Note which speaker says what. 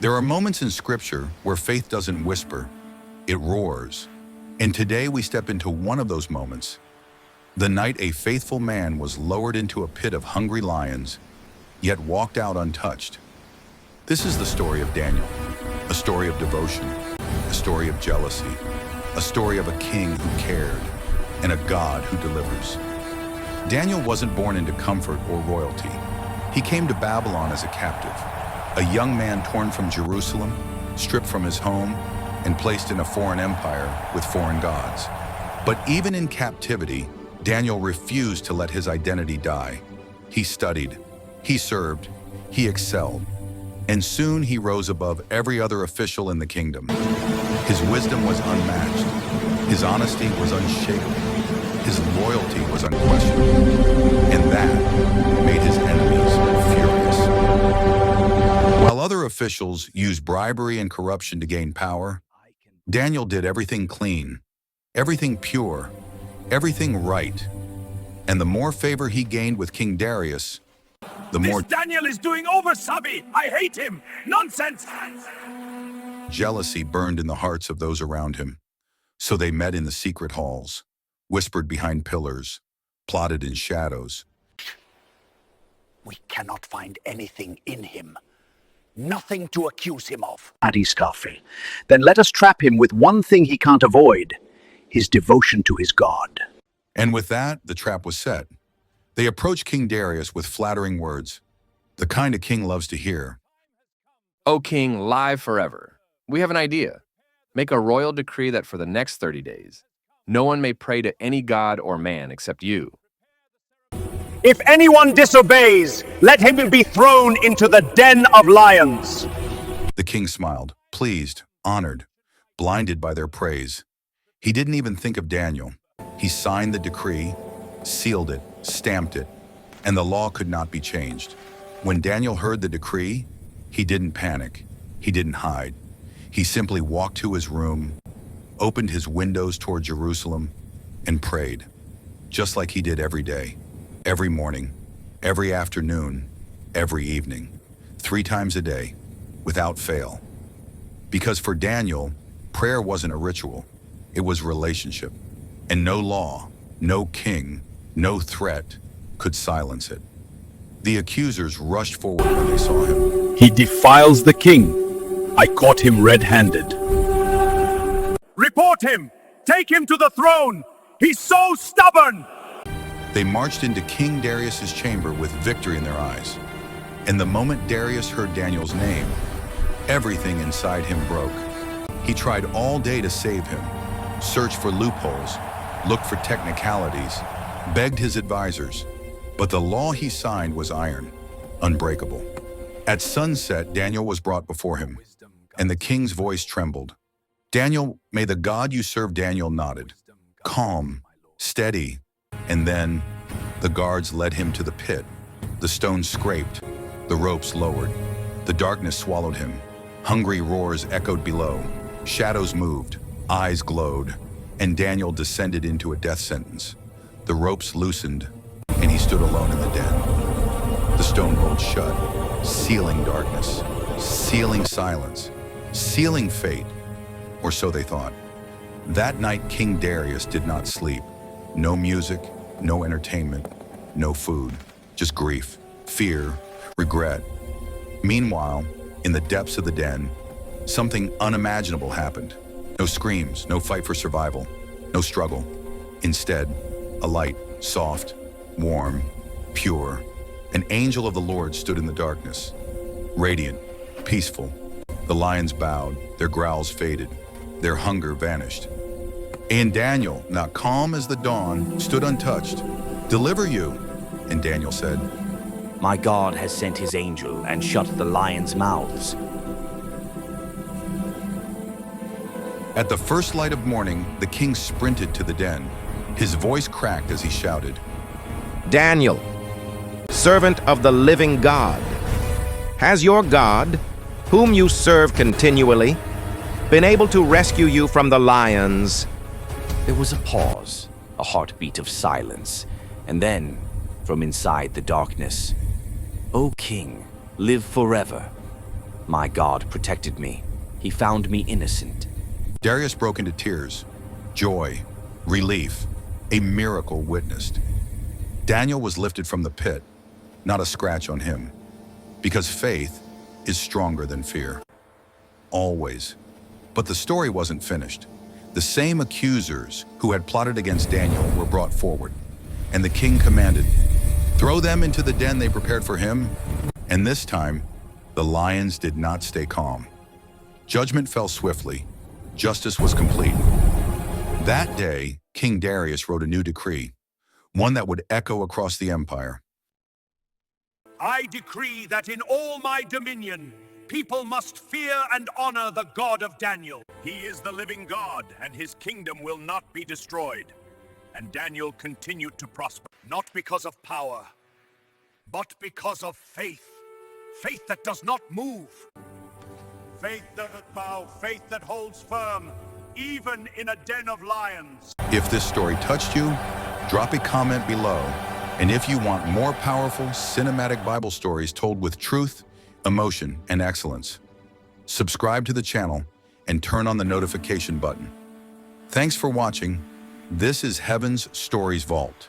Speaker 1: There are moments in Scripture where faith doesn't whisper, it roars. And today we step into one of those moments. The night a faithful man was lowered into a pit of hungry lions, yet walked out untouched. This is the story of Daniel, a story of devotion, a story of jealousy, a story of a king who cared, and a God who delivers. Daniel wasn't born into comfort or royalty. He came to Babylon as a captive, a young man torn from Jerusalem, stripped from his home, and placed in a foreign empire with foreign gods. But even in captivity, Daniel refused to let his identity die. He studied, he served, he excelled, and soon he rose above every other official in the kingdom. His wisdom was unmatched, his honesty was unshakable, his loyalty was unquestionable, and that made his enemies furious. While other officials used bribery and corruption to gain power, Daniel did everything clean, everything pure, everything right. And the more favor he gained with King Darius, the more
Speaker 2: Daniel is doing over, Sabi! I hate him! Nonsense!
Speaker 1: jealousy burned in the hearts of those around him. So they met in the secret halls, whispered behind pillars, plotted in shadows.
Speaker 3: We cannot find anything in him. Nothing to accuse him of.
Speaker 4: Scaffy. Then let us trap him with one thing he can't avoid, his devotion to his God.
Speaker 1: And with that, the trap was set. They approached King Darius with flattering words, the kind a king loves to hear.
Speaker 5: O king, live forever. We have an idea. Make a royal decree that for the next 30 days, no one may pray to any god or man except you.
Speaker 2: If anyone disobeys, let him be thrown into the den of lions.
Speaker 1: The king smiled, pleased, honored, blinded by their praise. He didn't even think of Daniel. He signed the decree, sealed it, stamped it, and the law could not be changed. When Daniel heard the decree, he didn't panic. He didn't hide. He simply walked to his room, opened his windows toward Jerusalem, and prayed, just like he did every day. Every morning, every afternoon, every evening, 3 times a day, without fail. Because for Daniel, prayer wasn't a ritual, it was relationship. And no law, no king, no threat could silence it. The accusers rushed forward when they saw him.
Speaker 4: He defiles the king. I caught him red-handed.
Speaker 2: Report him! Take him to the throne! He's so stubborn!
Speaker 1: They marched into King Darius's chamber with victory in their eyes. And the moment Darius heard Daniel's name, everything inside him broke. He tried all day to save him, searched for loopholes, looked for technicalities, begged his advisors. But the law he signed was iron, unbreakable. At sunset, Daniel was brought before him, and the king's voice trembled. Daniel, may the God you serve. Daniel nodded, calm, steady. And then the guards led him to the pit. The stones scraped, the ropes lowered. The darkness swallowed him. Hungry roars echoed below. Shadows moved, eyes glowed, and Daniel descended into a death sentence. The ropes loosened, and he stood alone in the den. The stone rolled shut, sealing darkness, sealing silence, sealing fate, or so they thought. That night, King Darius did not sleep. No music, no entertainment, no food, just grief, fear, regret. Meanwhile, in the depths of the den, something unimaginable happened. No screams, no fight for survival, no struggle. Instead, a light, soft, warm, pure. An angel of the Lord stood in the darkness, radiant, peaceful. The lions bowed, their growls faded, their hunger vanished. And Daniel, not calm as the dawn, stood untouched. Deliver you. And Daniel said,
Speaker 3: My God has sent his angel and shut the lions' mouths.
Speaker 1: At the first light of morning, the king sprinted to the den. His voice cracked as he shouted,
Speaker 6: Daniel, servant of the living God, has your God, whom you serve continually, been able to rescue you from the lions?
Speaker 3: There was a pause, a heartbeat of silence, and then, from inside the darkness, O king, live forever.
Speaker 7: My God protected me. He found me innocent.
Speaker 1: Darius broke into tears, joy, relief, a miracle witnessed. Daniel was lifted from the pit, not a scratch on him, because faith is stronger than fear. Always. But the story wasn't finished. The same accusers who had plotted against Daniel were brought forward, and the king commanded, "Throw them into the den they prepared for him." And this time, the lions did not stay calm. Judgment fell swiftly. Justice was complete. That day, King Darius wrote a new decree, one that would echo across the empire.
Speaker 2: I decree that in all my dominion, people must fear and honor the God of Daniel.
Speaker 8: He is the living God, and his kingdom will not be destroyed. And Daniel continued to prosper, not because of power, but because of faith. Faith that does not move. Faith that doesn't bow, faith that holds firm, even in a den of lions.
Speaker 1: If this story touched you, drop a comment below. And if you want more powerful, cinematic Bible stories told with truth, emotion, and excellence, subscribe to the channel and turn on the notification button. Thanks for watching. This is Heaven's Stories Vault.